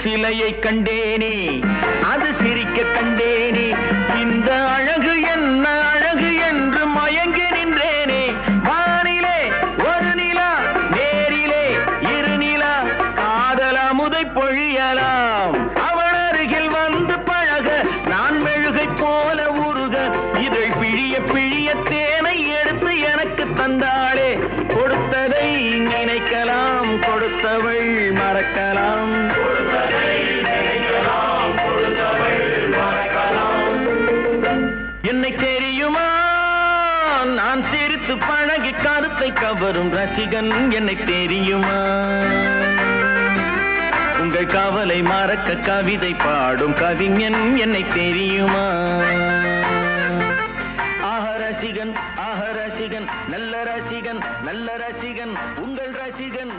சிலையை கண்டேனே, அது சிரிக்க கண்டேனே. இந்த அழகு என்ன அழகு என்று மயங்கி நின்றேனே. வானிலே ஒரு நிலா, நேரிலே இரு நிலா, காதல் அமுதை பொழியலாம். அவள் அருகில் வந்து பழக நான் மெழுகை போல உருக, இதழ் பிழிய பிழிய தேனை எடுத்து எனக்கு தந்தாளே. கொடுத்ததை நினைக்கலாம், கொடுத்தவள் மறக்கலாம். என்னை தெரியுமா, நான் சிரித்து பழகி கருத்தை கவரும் ரசிகன். என்னை தெரியுமா, உங்கள் கவலை மறக்க கவிதை பாடும் கவிஞன். என்னை தெரியுமா. ரசிகன், நல்ல ரசிகன், நல்ல ரசிகன், உங்கள் ரசிகன்.